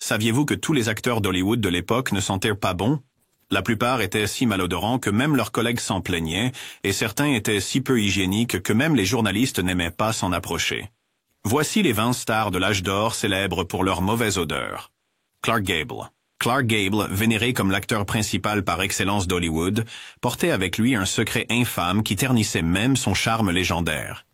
Saviez-vous que tous les acteurs d'Hollywood de l'époque ne sentaient pas bon? La plupart étaient si malodorants que même leurs collègues s'en plaignaient, et certains étaient si peu hygiéniques que même les journalistes n'aimaient pas s'en approcher. Voici les 20 stars de l'âge d'or célèbres pour leur mauvaise odeur. Clark Gable. Clark Gable, vénéré comme l'acteur principal par excellence d'Hollywood, portait avec lui un secret infâme qui ternissait même son charme légendaire.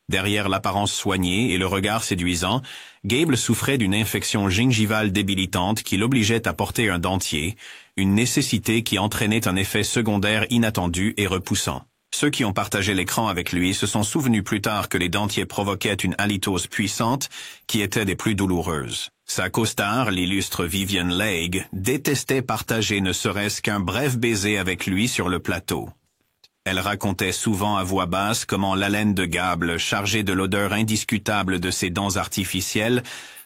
Derrière l'apparence soignée et le regard séduisant, Gable souffrait d'une infection gingivale débilitante qui l'obligeait à porter un dentier, une nécessité qui entraînait un effet secondaire inattendu et repoussant. Ceux qui ont partagé l'écran avec lui se sont souvenus plus tard que les dentiers provoquaient une halitose puissante qui était des plus douloureuses. Sa costard, l'illustre Vivien Leigh, détestait partager ne serait-ce qu'un bref baiser avec lui sur le plateau. Elle racontait souvent à voix basse comment l'haleine de Gable, chargée de l'odeur indiscutable de ses dents artificielles,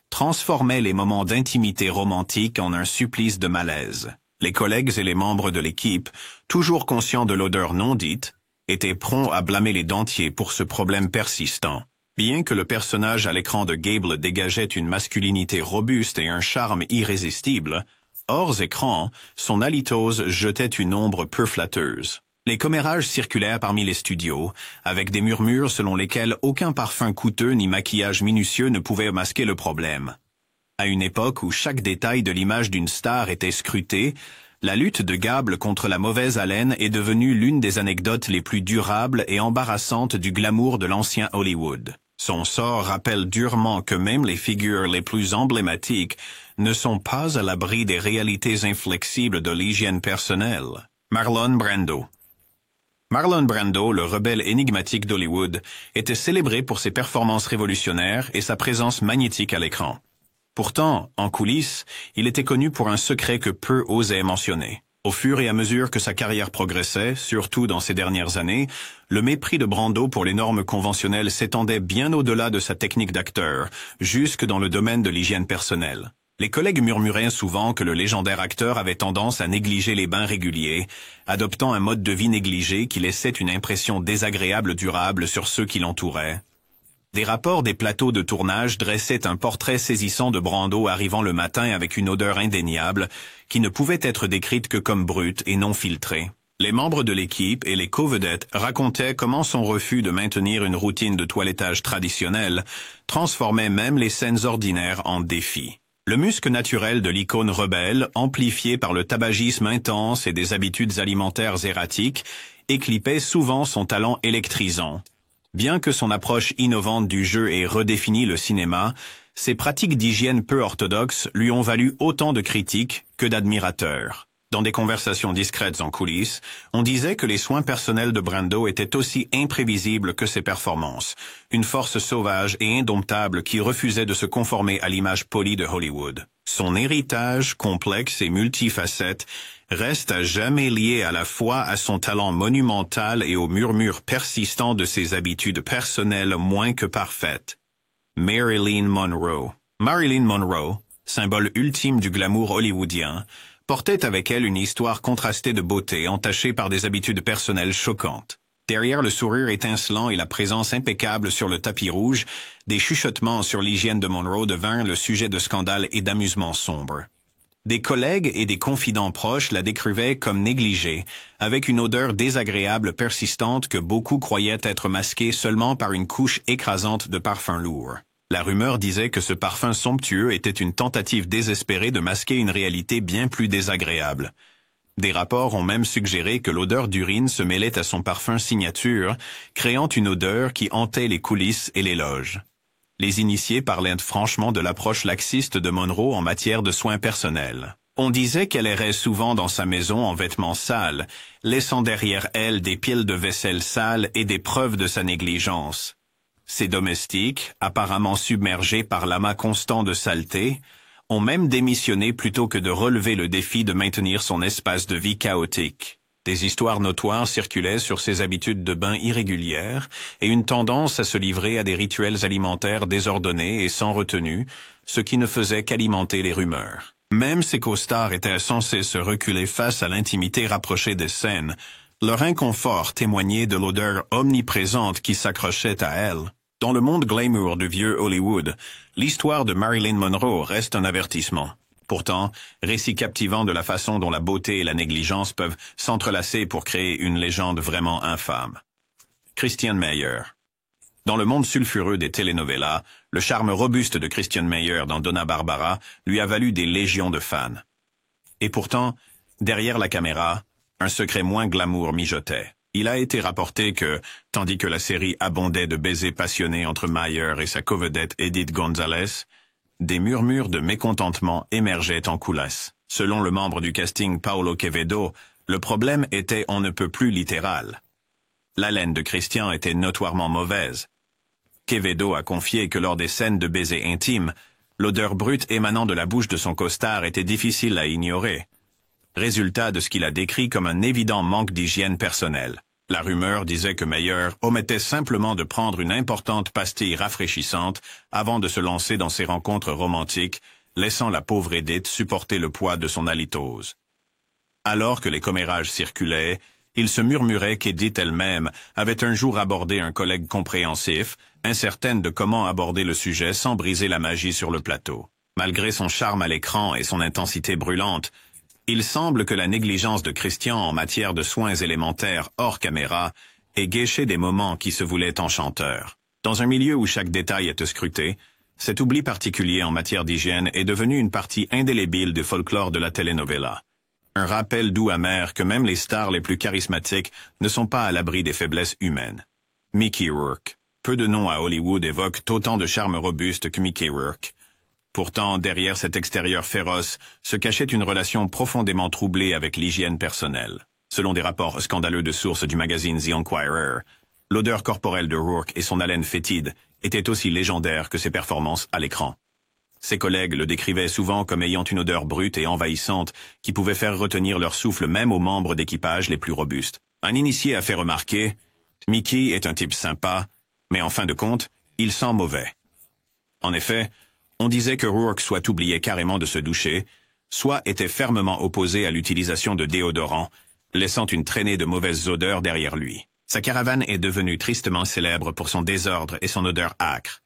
transformait les moments d'intimité romantique en un supplice de malaise. Les collègues et les membres de l'équipe, toujours conscients de l'odeur non dite, étaient prompts à blâmer les dentiers pour ce problème persistant. Bien que le personnage à l'écran de Gable dégageait une masculinité robuste et un charme irrésistible, hors écran, son halitose jetait une ombre peu flatteuse. Les commérages circulèrent parmi les studios, avec des murmures selon lesquels aucun parfum coûteux ni maquillage minutieux ne pouvait masquer le problème. À une époque où chaque détail de l'image d'une star était scruté, la lutte de Gable contre la mauvaise haleine est devenue l'une des anecdotes les plus durables et embarrassantes du glamour de l'ancien Hollywood. Son sort rappelle durement que même les figures les plus emblématiques ne sont pas à l'abri des réalités inflexibles de l'hygiène personnelle. Marlon Brando. Marlon Brando, le rebelle énigmatique d'Hollywood, était célébré pour ses performances révolutionnaires et sa présence magnétique à l'écran. Pourtant, en coulisses, il était connu pour un secret que peu osaient mentionner. Au fur et à mesure que sa carrière progressait, surtout dans ces dernières années, le mépris de Brando pour les normes conventionnelles s'étendait bien au-delà de sa technique d'acteur, jusque dans le domaine de l'hygiène personnelle. Les collègues murmuraient souvent que le légendaire acteur avait tendance à négliger les bains réguliers, adoptant un mode de vie négligé qui laissait une impression désagréable durable sur ceux qui l'entouraient. Des rapports des plateaux de tournage dressaient un portrait saisissant de Brando arrivant le matin avec une odeur indéniable qui ne pouvait être décrite que comme brute et non filtrée. Les membres de l'équipe et les co-vedettes racontaient comment son refus de maintenir une routine de toilettage traditionnelle transformait même les scènes ordinaires en défis. Le muscle naturel de l'icône rebelle, amplifié par le tabagisme intense et des habitudes alimentaires erratiques, éclipait souvent son talent électrisant. Bien que son approche innovante du jeu ait redéfini le cinéma, ses pratiques d'hygiène peu orthodoxes lui ont valu autant de critiques que d'admirateurs. Dans des conversations discrètes en coulisses, on disait que les soins personnels de Brando étaient aussi imprévisibles que ses performances, une force sauvage et indomptable qui refusait de se conformer à l'image polie de Hollywood. Son héritage, complexe et multifacette, reste à jamais lié à la fois à son talent monumental et aux murmures persistants de ses habitudes personnelles moins que parfaites. Marilyn Monroe. Marilyn Monroe, symbole ultime du glamour hollywoodien, portait avec elle une histoire contrastée de beauté entachée par des habitudes personnelles choquantes. Derrière le sourire étincelant et la présence impeccable sur le tapis rouge, des chuchotements sur l'hygiène de Monroe devinrent le sujet de scandales et d'amusements sombres. Des collègues et des confidents proches la décrivaient comme négligée, avec une odeur désagréable persistante que beaucoup croyaient être masquée seulement par une couche écrasante de parfums lourds. La rumeur disait que ce parfum somptueux était une tentative désespérée de masquer une réalité bien plus désagréable. Des rapports ont même suggéré que l'odeur d'urine se mêlait à son parfum signature, créant une odeur qui hantait les coulisses et les loges. Les initiés parlaient franchement de l'approche laxiste de Monroe en matière de soins personnels. On disait qu'elle errait souvent dans sa maison en vêtements sales, laissant derrière elle des piles de vaisselle sales et des preuves de sa négligence. Ses domestiques, apparemment submergés par l'amas constant de saleté, ont même démissionné plutôt que de relever le défi de maintenir son espace de vie chaotique. Des histoires notoires circulaient sur ses habitudes de bain irrégulières et une tendance à se livrer à des rituels alimentaires désordonnés et sans retenue, ce qui ne faisait qu'alimenter les rumeurs. Même ses costards étaient censés se reculer face à l'intimité rapprochée des scènes. Leur inconfort témoignait de l'odeur omniprésente qui s'accrochait à elle. Dans le monde glamour du vieux Hollywood, l'histoire de Marilyn Monroe reste un avertissement. Pourtant, récit captivant de la façon dont la beauté et la négligence peuvent s'entrelacer pour créer une légende vraiment infâme. Christian Meyer. Dans le monde sulfureux des telenovelas, le charme robuste de Christian Meyer dans Donna Barbara lui a valu des légions de fans. Et pourtant, derrière la caméra, un secret moins glamour mijotait. Il a été rapporté que, tandis que la série abondait de baisers passionnés entre Meyer et sa covedette Edith Gonzalez, des murmures de mécontentement émergeaient en coulisses. Selon le membre du casting Paulo Quevedo, le problème était on ne peut plus littéral. L'haleine de Christian était notoirement mauvaise. Quevedo a confié que lors des scènes de baisers intimes, l'odeur brute émanant de la bouche de son costard était difficile à ignorer. Résultat de ce qu'il a décrit comme un évident manque d'hygiène personnelle. La rumeur disait que Meyer omettait simplement de prendre une importante pastille rafraîchissante avant de se lancer dans ses rencontres romantiques, laissant la pauvre Edith supporter le poids de son halitose. Alors que les commérages circulaient, il se murmurait qu'Edith elle-même avait un jour abordé un collègue compréhensif, incertaine de comment aborder le sujet sans briser la magie sur le plateau. Malgré son charme à l'écran et son intensité brûlante, il semble que la négligence de Christian en matière de soins élémentaires hors caméra ait gâché des moments qui se voulaient enchanteurs. Dans un milieu où chaque détail est scruté, cet oubli particulier en matière d'hygiène est devenu une partie indélébile du folklore de la telenovela. Un rappel doux amer que même les stars les plus charismatiques ne sont pas à l'abri des faiblesses humaines. Mickey Rourke. Peu de noms à Hollywood évoquent autant de charme robuste que Mickey Rourke. Pourtant, derrière cet extérieur féroce, se cachait une relation profondément troublée avec l'hygiène personnelle. Selon des rapports scandaleux de sources du magazine The Enquirer, l'odeur corporelle de Rourke et son haleine fétide étaient aussi légendaires que ses performances à l'écran. Ses collègues le décrivaient souvent comme ayant une odeur brute et envahissante qui pouvait faire retenir leur souffle même aux membres d'équipage les plus robustes. Un initié a fait remarquer « Mickey est un type sympa, mais en fin de compte, il sent mauvais. » En effet, on disait que Rourke soit oubliait carrément de se doucher, soit était fermement opposé à l'utilisation de déodorants, laissant une traînée de mauvaises odeurs derrière lui. Sa caravane est devenue tristement célèbre pour son désordre et son odeur âcre.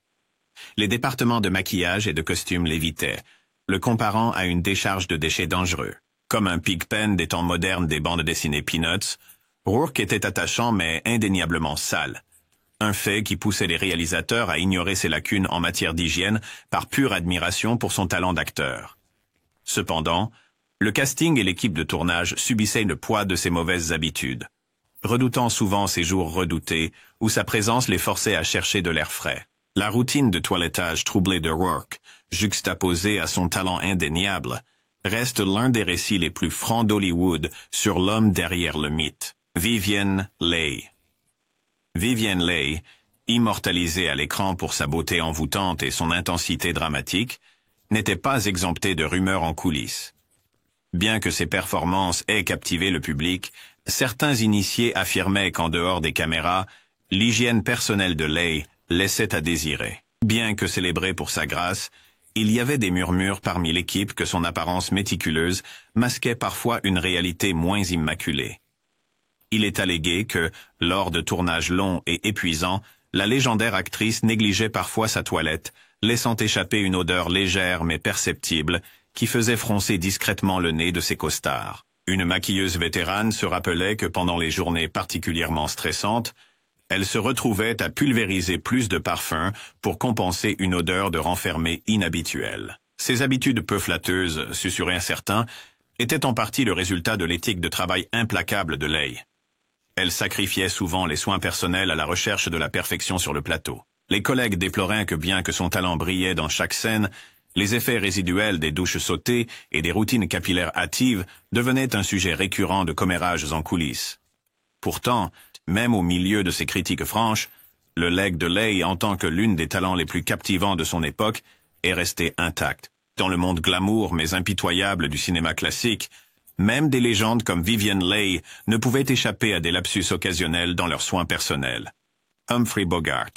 Les départements de maquillage et de costumes l'évitaient, le comparant à une décharge de déchets dangereux. Comme un Pigpen des temps modernes des bandes dessinées Peanuts, Rourke était attachant mais indéniablement sale. Un fait qui poussait les réalisateurs à ignorer ses lacunes en matière d'hygiène par pure admiration pour son talent d'acteur. Cependant, le casting et l'équipe de tournage subissaient le poids de ses mauvaises habitudes, redoutant souvent ses jours redoutés où sa présence les forçait à chercher de l'air frais. La routine de toilettage troublée de Rourke, juxtaposée à son talent indéniable, reste l'un des récits les plus francs d'Hollywood sur l'homme derrière le mythe, Vivien Leigh. Vivien Leigh, immortalisée à l'écran pour sa beauté envoûtante et son intensité dramatique, n'était pas exemptée de rumeurs en coulisses. Bien que ses performances aient captivé le public, certains initiés affirmaient qu'en dehors des caméras, l'hygiène personnelle de Leigh laissait à désirer. Bien que célébré pour sa grâce, il y avait des murmures parmi l'équipe que son apparence méticuleuse masquait parfois une réalité moins immaculée. Il est allégué que, lors de tournages longs et épuisants, la légendaire actrice négligeait parfois sa toilette, laissant échapper une odeur légère mais perceptible qui faisait froncer discrètement le nez de ses costards. Une maquilleuse vétérane se rappelait que pendant les journées particulièrement stressantes, elle se retrouvait à pulvériser plus de parfum pour compenser une odeur de renfermé inhabituelle. Ces habitudes peu flatteuses, susurraient certains, étaient en partie le résultat de l'éthique de travail implacable de Leigh. Elle sacrifiait souvent les soins personnels à la recherche de la perfection sur le plateau. Les collègues déploraient que bien que son talent brillait dans chaque scène, les effets résiduels des douches sautées et des routines capillaires hâtives devenaient un sujet récurrent de commérages en coulisses. Pourtant, même au milieu de ces critiques franches, le legs de Leigh en tant que l'une des talents les plus captivants de son époque est resté intact. Dans le monde glamour mais impitoyable du cinéma classique, même des légendes comme Vivien Leigh ne pouvaient échapper à des lapsus occasionnels dans leurs soins personnels. Humphrey Bogart.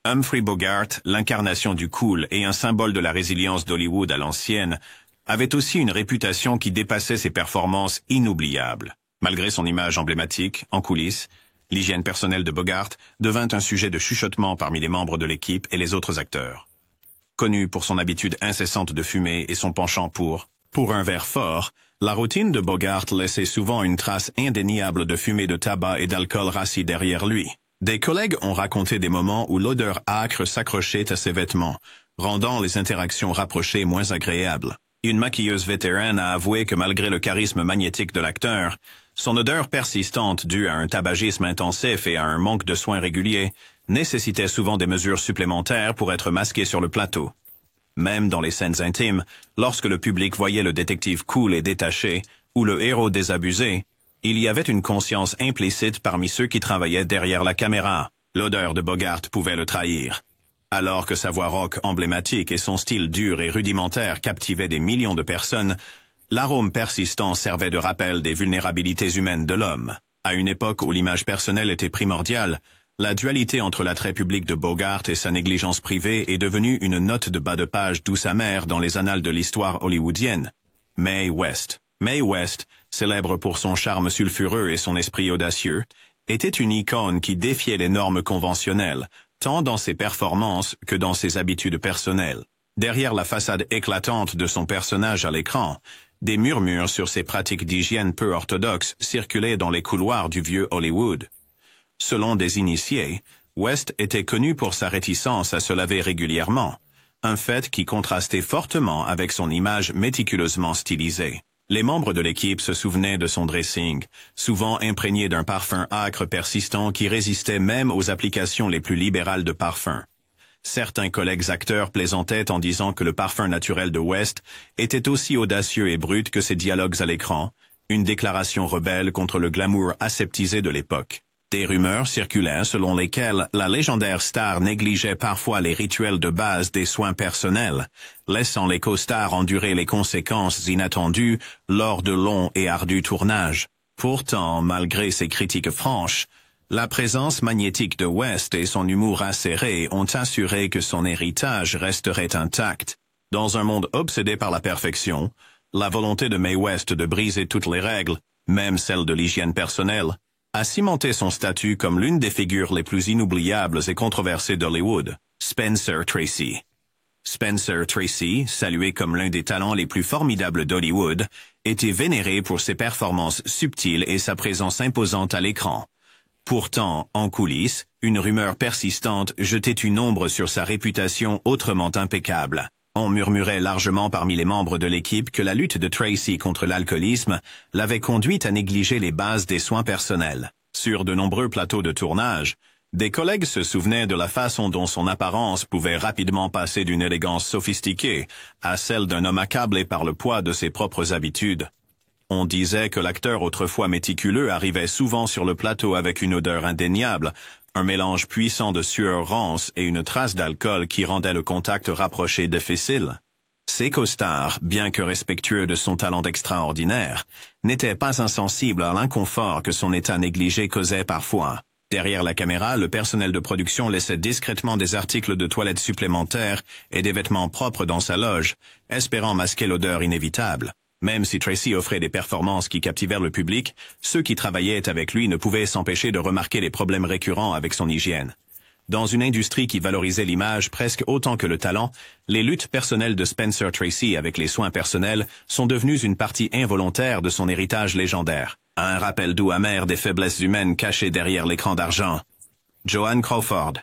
Humphrey Bogart, l'incarnation du cool et un symbole de la résilience d'Hollywood à l'ancienne, avait aussi une réputation qui dépassait ses performances inoubliables. Malgré son image emblématique, en coulisses, l'hygiène personnelle de Bogart devint un sujet de chuchotement parmi les membres de l'équipe et les autres acteurs. Connu pour son habitude incessante de fumer et son penchant pour Pour un verre fort, la routine de Bogart laissait souvent une trace indéniable de fumée de tabac et d'alcool rassis derrière lui. Des collègues ont raconté des moments où l'odeur âcre s'accrochait à ses vêtements, rendant les interactions rapprochées moins agréables. Une maquilleuse vétérane a avoué que malgré le charisme magnétique de l'acteur, son odeur persistante due à un tabagisme intensif et à un manque de soins réguliers nécessitait souvent des mesures supplémentaires pour être masqué sur le plateau. Même dans les scènes intimes, lorsque le public voyait le détective cool et détaché, ou le héros désabusé, il y avait une conscience implicite parmi ceux qui travaillaient derrière la caméra. L'odeur de Bogart pouvait le trahir. Alors que sa voix rock emblématique et son style dur et rudimentaire captivaient des millions de personnes, l'arôme persistant servait de rappel des vulnérabilités humaines de l'homme. À une époque où l'image personnelle était primordiale, la dualité entre l'attrait public de Bogart et sa négligence privée est devenue une note de bas de page douce amère dans les annales de l'histoire hollywoodienne. Mae West. Mae West, célèbre pour son charme sulfureux et son esprit audacieux, était une icône qui défiait les normes conventionnelles, tant dans ses performances que dans ses habitudes personnelles. Derrière la façade éclatante de son personnage à l'écran, des murmures sur ses pratiques d'hygiène peu orthodoxes circulaient dans les couloirs du vieux Hollywood. Selon des initiés, West était connu pour sa réticence à se laver régulièrement, un fait qui contrastait fortement avec son image méticuleusement stylisée. Les membres de l'équipe se souvenaient de son dressing, souvent imprégné d'un parfum âcre persistant qui résistait même aux applications les plus libérales de parfum. Certains collègues acteurs plaisantaient en disant que le parfum naturel de West était aussi audacieux et brut que ses dialogues à l'écran, une déclaration rebelle contre le glamour aseptisé de l'époque. Des rumeurs circulaient selon lesquelles la légendaire star négligeait parfois les rituels de base des soins personnels, laissant les co-stars endurer les conséquences inattendues lors de longs et ardus tournages. Pourtant, malgré ces critiques franches, la présence magnétique de West et son humour acéré ont assuré que son héritage resterait intact. Dans un monde obsédé par la perfection, la volonté de Mae West de briser toutes les règles, même celles de l'hygiène personnelle, a cimenté son statut comme l'une des figures les plus inoubliables et controversées d'Hollywood, Spencer Tracy. Spencer Tracy, salué comme l'un des talents les plus formidables d'Hollywood, était vénéré pour ses performances subtiles et sa présence imposante à l'écran. Pourtant, en coulisses, une rumeur persistante jetait une ombre sur sa réputation autrement impeccable. On murmurait largement parmi les membres de l'équipe que la lutte de Tracy contre l'alcoolisme l'avait conduite à négliger les bases des soins personnels. Sur de nombreux plateaux de tournage, des collègues se souvenaient de la façon dont son apparence pouvait rapidement passer d'une élégance sophistiquée à celle d'un homme accablé par le poids de ses propres habitudes. On disait que l'acteur autrefois méticuleux arrivait souvent sur le plateau avec une odeur indéniable, un mélange puissant de sueur rance et une trace d'alcool qui rendait le contact rapproché difficile. Ses co-stars, bien que respectueux de son talent extraordinaire, n'étaient pas insensibles à l'inconfort que son état négligé causait parfois. Derrière la caméra, le personnel de production laissait discrètement des articles de toilette supplémentaires et des vêtements propres dans sa loge, espérant masquer l'odeur inévitable. Même si Tracy offrait des performances qui captivèrent le public, ceux qui travaillaient avec lui ne pouvaient s'empêcher de remarquer les problèmes récurrents avec son hygiène. Dans une industrie qui valorisait l'image presque autant que le talent, les luttes personnelles de Spencer Tracy avec les soins personnels sont devenues une partie involontaire de son héritage légendaire. Un rappel doux amer des faiblesses humaines cachées derrière l'écran d'argent. Joan Crawford.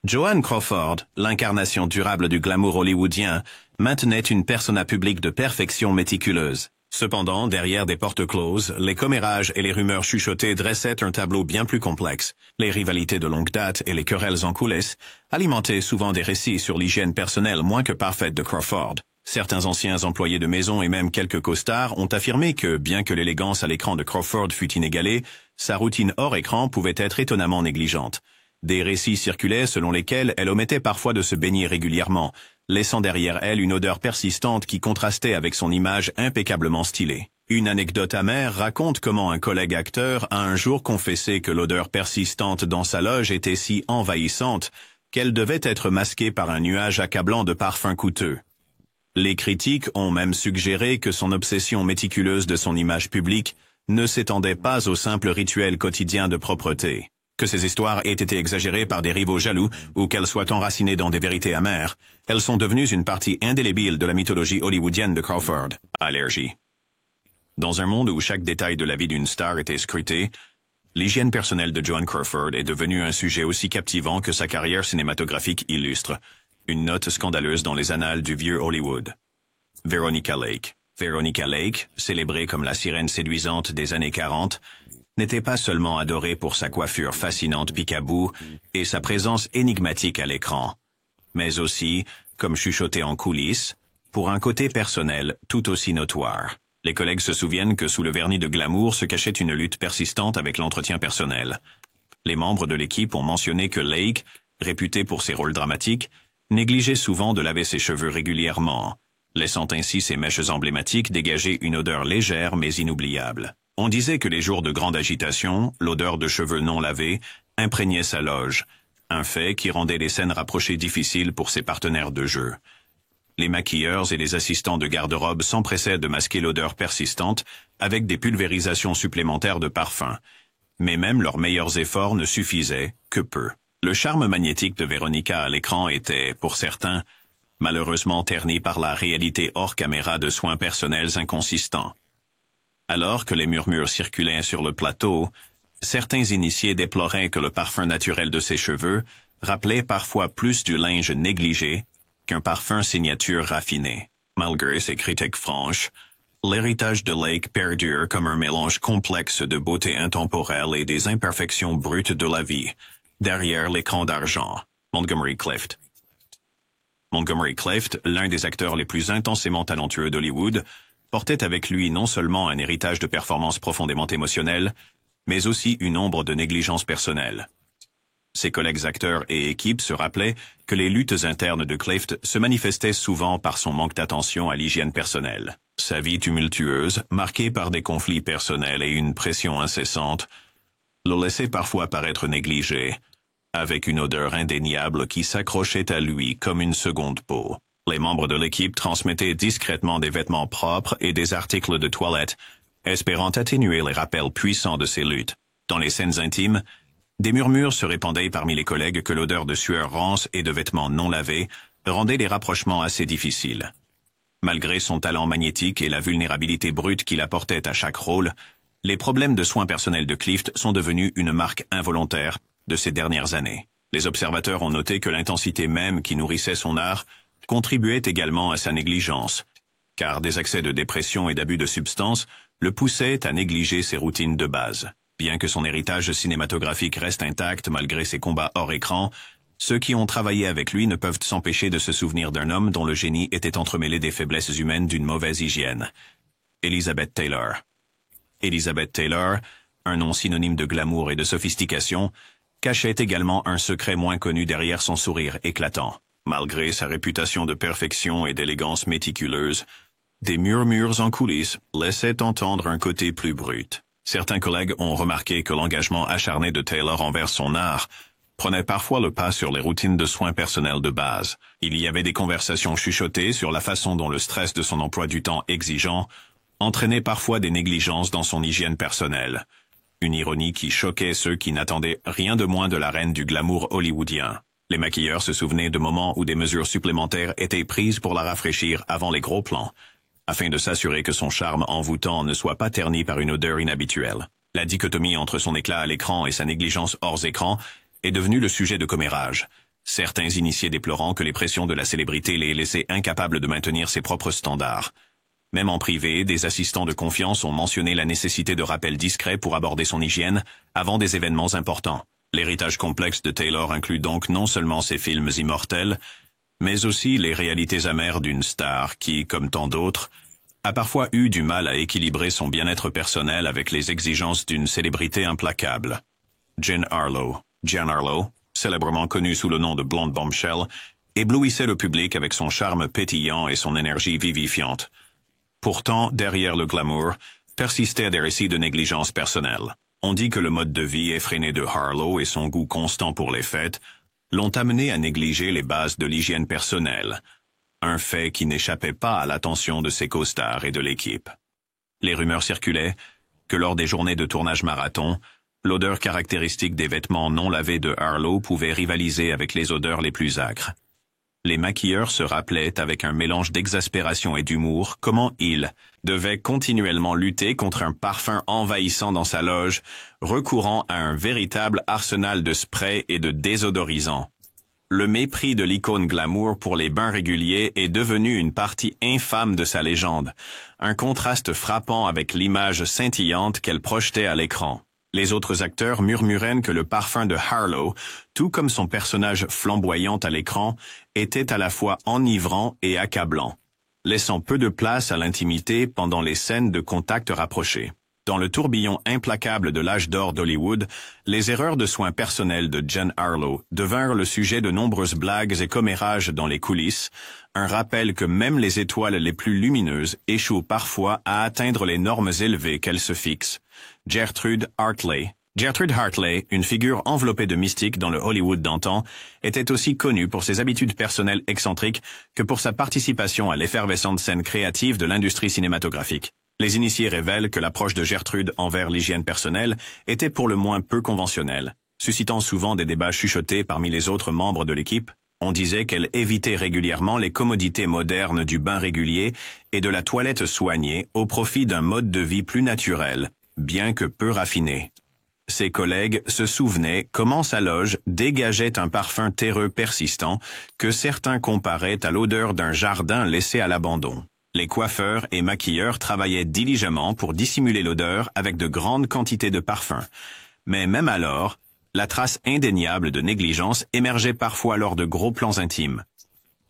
Joan Crawford, l'incarnation durable du glamour hollywoodien, maintenait une persona publique de perfection méticuleuse. Cependant, derrière des portes closes, les commérages et les rumeurs chuchotées dressaient un tableau bien plus complexe. Les rivalités de longue date et les querelles en coulisses alimentaient souvent des récits sur l'hygiène personnelle moins que parfaite de Crawford. Certains anciens employés de maison et même quelques costards ont affirmé que, bien que l'élégance à l'écran de Crawford fût inégalée, sa routine hors écran pouvait être étonnamment négligente. Des récits circulaient selon lesquels elle omettait parfois de se baigner régulièrement, laissant derrière elle une odeur persistante qui contrastait avec son image impeccablement stylée. Une anecdote amère raconte comment un collègue acteur a un jour confessé que l'odeur persistante dans sa loge était si envahissante qu'elle devait être masquée par un nuage accablant de parfums coûteux. Les critiques ont même suggéré que son obsession méticuleuse de son image publique ne s'étendait pas au simple rituel quotidien de propreté. Que ces histoires aient été exagérées par des rivaux jaloux ou qu'elles soient enracinées dans des vérités amères, elles sont devenues une partie indélébile de la mythologie hollywoodienne de Crawford. Allergie. Dans un monde où chaque détail de la vie d'une star était scruté, l'hygiène personnelle de Joan Crawford est devenue un sujet aussi captivant que sa carrière cinématographique illustre, une note scandaleuse dans les annales du vieux Hollywood. Veronica Lake. Veronica Lake, célébrée comme la sirène séduisante des années 40, n'était pas seulement adorée pour sa coiffure fascinante pic-à-bout et sa présence énigmatique à l'écran, mais aussi, comme chuchoté en coulisses, pour un côté personnel tout aussi notoire. Les collègues se souviennent que sous le vernis de glamour se cachait une lutte persistante avec l'entretien personnel. Les membres de l'équipe ont mentionné que Lake, réputée pour ses rôles dramatiques, négligeait souvent de laver ses cheveux régulièrement, laissant ainsi ses mèches emblématiques dégager une odeur légère mais inoubliable. On disait que les jours de grande agitation, l'odeur de cheveux non lavés imprégnait sa loge, un fait qui rendait les scènes rapprochées difficiles pour ses partenaires de jeu. Les maquilleurs et les assistants de garde-robe s'empressaient de masquer l'odeur persistante avec des pulvérisations supplémentaires de parfum. Mais même leurs meilleurs efforts ne suffisaient que peu. Le charme magnétique de Veronica à l'écran était, pour certains, malheureusement terni par la réalité hors caméra de soins personnels inconsistants. Alors que les murmures circulaient sur le plateau, certains initiés déploraient que le parfum naturel de ses cheveux rappelait parfois plus du linge négligé qu'un parfum signature raffiné. Malgré ses critiques franches, l'héritage de Lake perdure comme un mélange complexe de beauté intemporelle et des imperfections brutes de la vie, derrière l'écran d'argent. Montgomery Clift. Montgomery Clift, l'un des acteurs les plus intensément talentueux d'Hollywood, portait avec lui non seulement un héritage de performances profondément émotionnelles, mais aussi une ombre de négligence personnelle. Ses collègues acteurs et équipes se rappelaient que les luttes internes de Clift se manifestaient souvent par son manque d'attention à l'hygiène personnelle. Sa vie tumultueuse, marquée par des conflits personnels et une pression incessante, le laissait parfois paraître négligé, avec une odeur indéniable qui s'accrochait à lui comme une seconde peau. Les membres de l'équipe transmettaient discrètement des vêtements propres et des articles de toilette, espérant atténuer les rappels puissants de ces luttes. Dans les scènes intimes, des murmures se répandaient parmi les collègues que l'odeur de sueur rance et de vêtements non lavés rendait les rapprochements assez difficiles. Malgré son talent magnétique et la vulnérabilité brute qu'il apportait à chaque rôle, les problèmes de soins personnels de Clift sont devenus une marque involontaire de ces dernières années. Les observateurs ont noté que l'intensité même qui nourrissait son art contribuait également à sa négligence, car des accès de dépression et d'abus de substances le poussaient à négliger ses routines de base. Bien que son héritage cinématographique reste intact malgré ses combats hors écran, ceux qui ont travaillé avec lui ne peuvent s'empêcher de se souvenir d'un homme dont le génie était entremêlé des faiblesses humaines d'une mauvaise hygiène. Elizabeth Taylor. Elizabeth Taylor, un nom synonyme de glamour et de sophistication, cachait également un secret moins connu derrière son sourire éclatant. Malgré sa réputation de perfection et d'élégance méticuleuse, des murmures en coulisses laissaient entendre un côté plus brut. Certains collègues ont remarqué que l'engagement acharné de Taylor envers son art prenait parfois le pas sur les routines de soins personnels de base. Il y avait des conversations chuchotées sur la façon dont le stress de son emploi du temps exigeant entraînait parfois des négligences dans son hygiène personnelle. Une ironie qui choquait ceux qui n'attendaient rien de moins de la reine du glamour hollywoodien. Les maquilleurs se souvenaient de moments où des mesures supplémentaires étaient prises pour la rafraîchir avant les gros plans, afin de s'assurer que son charme envoûtant ne soit pas terni par une odeur inhabituelle. La dichotomie entre son éclat à l'écran et sa négligence hors écran est devenue le sujet de commérage, certains initiés déplorant que les pressions de la célébrité les laissaient incapables de maintenir ses propres standards. Même en privé, des assistants de confiance ont mentionné la nécessité de rappels discrets pour aborder son hygiène avant des événements importants. L'héritage complexe de Taylor inclut donc non seulement ses films immortels, mais aussi les réalités amères d'une star qui, comme tant d'autres, a parfois eu du mal à équilibrer son bien-être personnel avec les exigences d'une célébrité implacable. Jean Harlow. Jean Harlow, célèbrement connue sous le nom de Blonde Bombshell, éblouissait le public avec son charme pétillant et son énergie vivifiante. Pourtant, derrière le glamour, persistaient des récits de négligence personnelle. On dit que le mode de vie effréné de Harlow et son goût constant pour les fêtes l'ont amené à négliger les bases de l'hygiène personnelle, un fait qui n'échappait pas à l'attention de ses co-stars et de l'équipe. Les rumeurs circulaient que lors des journées de tournage marathon, l'odeur caractéristique des vêtements non lavés de Harlow pouvait rivaliser avec les odeurs les plus âcres. Les maquilleurs se rappelaient avec un mélange d'exaspération et d'humour comment ils devaient continuellement lutter contre un parfum envahissant dans sa loge, recourant à un véritable arsenal de sprays et de désodorisants. Le mépris de l'icône glamour pour les bains réguliers est devenu une partie infâme de sa légende, un contraste frappant avec l'image scintillante qu'elle projetait à l'écran. Les autres acteurs murmuraient que le parfum de Harlow, tout comme son personnage flamboyant à l'écran, était à la fois enivrant et accablant, laissant peu de place à l'intimité pendant les scènes de contact rapprochés. Dans le tourbillon implacable de l'âge d'or d'Hollywood, les erreurs de soins personnels de Jean Harlow devinrent le sujet de nombreuses blagues et commérages dans les coulisses, un rappel que même les étoiles les plus lumineuses échouent parfois à atteindre les normes élevées qu'elles se fixent. Gertrude Hartley. Gertrude Hartley, une figure enveloppée de mystique dans le Hollywood d'antan, était aussi connue pour ses habitudes personnelles excentriques que pour sa participation à l'effervescente scène créative de l'industrie cinématographique. Les initiés révèlent que l'approche de Gertrude envers l'hygiène personnelle était pour le moins peu conventionnelle. Suscitant souvent des débats chuchotés parmi les autres membres de l'équipe, on disait qu'elle évitait régulièrement les commodités modernes du bain régulier et de la toilette soignée au profit d'un mode de vie plus naturel, bien que peu raffiné. Ses collègues se souvenaient comment sa loge dégageait un parfum terreux persistant que certains comparaient à l'odeur d'un jardin laissé à l'abandon. Les coiffeurs et maquilleurs travaillaient diligemment pour dissimuler l'odeur avec de grandes quantités de parfum. Mais même alors, la trace indéniable de négligence émergeait parfois lors de gros plans intimes.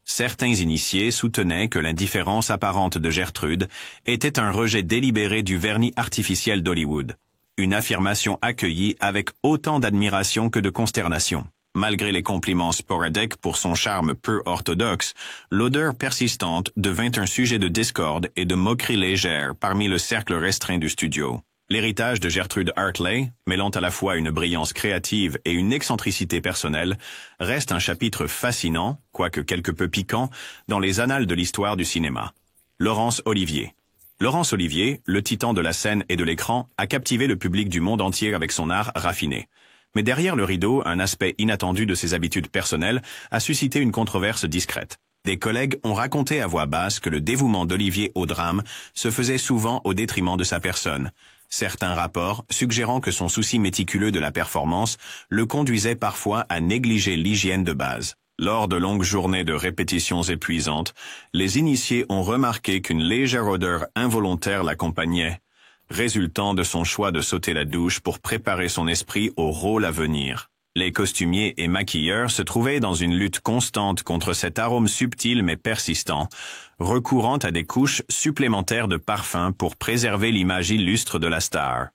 Certains initiés soutenaient que l'indifférence apparente de Gertrude était un rejet délibéré du vernis artificiel d'Hollywood. Une affirmation accueillie avec autant d'admiration que de consternation. Malgré les compliments sporadiques pour son charme peu orthodoxe, l'odeur persistante devint un sujet de discorde et de moquerie légère parmi le cercle restreint du studio. L'héritage de Gertrude Hartley, mêlant à la fois une brillance créative et une excentricité personnelle, reste un chapitre fascinant, quoique quelque peu piquant, dans les annales de l'histoire du cinéma. Laurence Olivier. Laurence Olivier, le titan de la scène et de l'écran, a captivé le public du monde entier avec son art raffiné. Mais derrière le rideau, un aspect inattendu de ses habitudes personnelles a suscité une controverse discrète. Des collègues ont raconté à voix basse que le dévouement d'Olivier au drame se faisait souvent au détriment de sa personne. Certains rapports suggérant que son souci méticuleux de la performance le conduisait parfois à négliger l'hygiène de base. Lors de longues journées de répétitions épuisantes, les initiés ont remarqué qu'une légère odeur involontaire l'accompagnait, résultant de son choix de sauter la douche pour préparer son esprit au rôle à venir. Les costumiers et maquilleurs se trouvaient dans une lutte constante contre cet arôme subtil mais persistant, recourant à des couches supplémentaires de parfum pour préserver l'image illustre de la star.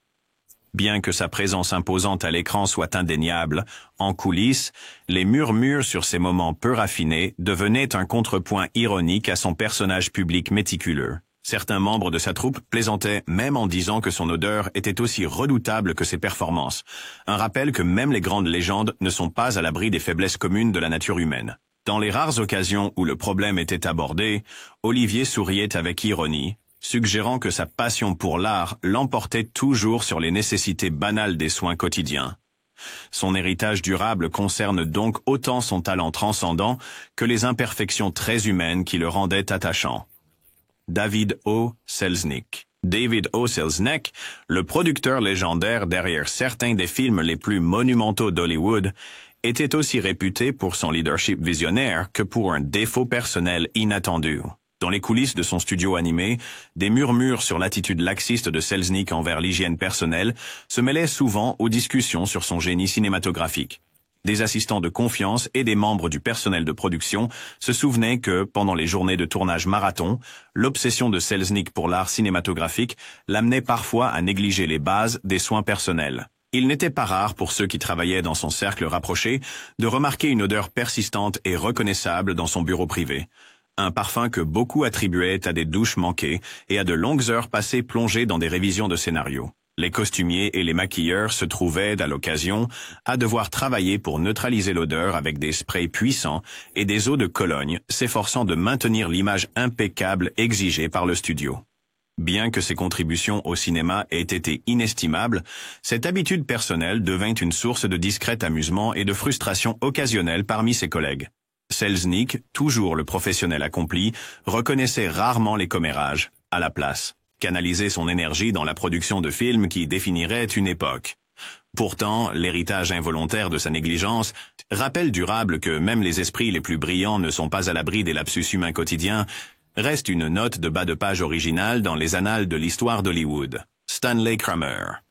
Bien que sa présence imposante à l'écran soit indéniable, en coulisses, les murmures sur ses moments peu raffinés devenaient un contrepoint ironique à son personnage public méticuleux. Certains membres de sa troupe plaisantaient même en disant que son odeur était aussi redoutable que ses performances. Un rappel que même les grandes légendes ne sont pas à l'abri des faiblesses communes de la nature humaine. Dans les rares occasions où le problème était abordé, Olivier souriait avec ironie, suggérant que sa passion pour l'art l'emportait toujours sur les nécessités banales des soins quotidiens. Son héritage durable concerne donc autant son talent transcendant que les imperfections très humaines qui le rendaient attachant. David O. Selznick. David O. Selznick, le producteur légendaire derrière certains des films les plus monumentaux d'Hollywood, était aussi réputé pour son leadership visionnaire que pour un défaut personnel inattendu. Dans les coulisses de son studio animé, des murmures sur l'attitude laxiste de Selznick envers l'hygiène personnelle se mêlaient souvent aux discussions sur son génie cinématographique. Des assistants de confiance et des membres du personnel de production se souvenaient que, pendant les journées de tournage marathon, l'obsession de Selznick pour l'art cinématographique l'amenait parfois à négliger les bases des soins personnels. Il n'était pas rare pour ceux qui travaillaient dans son cercle rapproché de remarquer une odeur persistante et reconnaissable dans son bureau privé. Un parfum que beaucoup attribuaient à des douches manquées et à de longues heures passées plongées dans des révisions de scénarios. Les costumiers et les maquilleurs se trouvaient, à l'occasion, à devoir travailler pour neutraliser l'odeur avec des sprays puissants et des eaux de Cologne, s'efforçant de maintenir l'image impeccable exigée par le studio. Bien que ses contributions au cinéma aient été inestimables, cette habitude personnelle devint une source de discret amusement et de frustration occasionnelle parmi ses collègues. Selznick, toujours le professionnel accompli, reconnaissait rarement les commérages, à la place, canalisait son énergie dans la production de films qui définiraient une époque. Pourtant, l'héritage involontaire de sa négligence, rappel durable que même les esprits les plus brillants ne sont pas à l'abri des lapsus humains quotidiens, reste une note de bas de page originale dans les annales de l'histoire d'Hollywood. Stanley Kramer.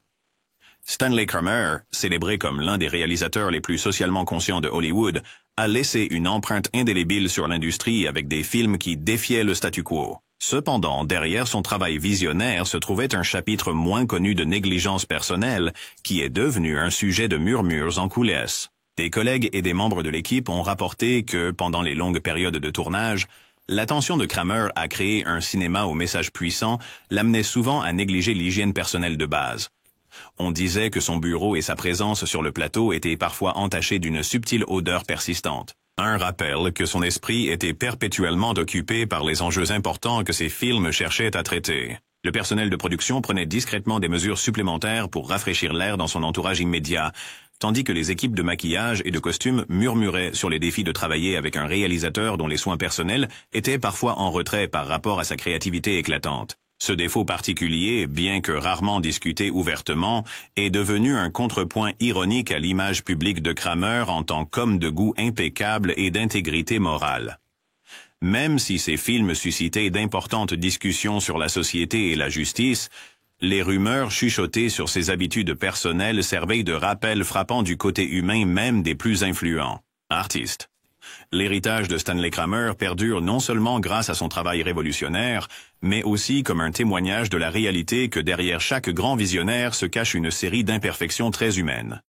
Stanley Kramer, célébré comme l'un des réalisateurs les plus socialement conscients de Hollywood, a laissé une empreinte indélébile sur l'industrie avec des films qui défiaient le statu quo. Cependant, derrière son travail visionnaire se trouvait un chapitre moins connu de négligence personnelle qui est devenu un sujet de murmures en coulisses. Des collègues et des membres de l'équipe ont rapporté que, pendant les longues périodes de tournage, l'attention de Kramer à créer un cinéma au message puissant l'amenait souvent à négliger l'hygiène personnelle de base. On disait que son bureau et sa présence sur le plateau étaient parfois entachés d'une subtile odeur persistante. Un rappel que son esprit était perpétuellement occupé par les enjeux importants que ses films cherchaient à traiter. Le personnel de production prenait discrètement des mesures supplémentaires pour rafraîchir l'air dans son entourage immédiat, tandis que les équipes de maquillage et de costumes murmuraient sur les défis de travailler avec un réalisateur dont les soins personnels étaient parfois en retrait par rapport à sa créativité éclatante. Ce défaut particulier, bien que rarement discuté ouvertement, est devenu un contrepoint ironique à l'image publique de Kramer en tant qu'homme de goût impeccable et d'intégrité morale. Même si ces films suscitaient d'importantes discussions sur la société et la justice, les rumeurs chuchotées sur ses habitudes personnelles servaient de rappel frappant du côté humain même des plus influents artistes. L'héritage de Stanley Kramer perdure non seulement grâce à son travail révolutionnaire, mais aussi comme un témoignage de la réalité que derrière chaque grand visionnaire se cache une série d'imperfections très humaines.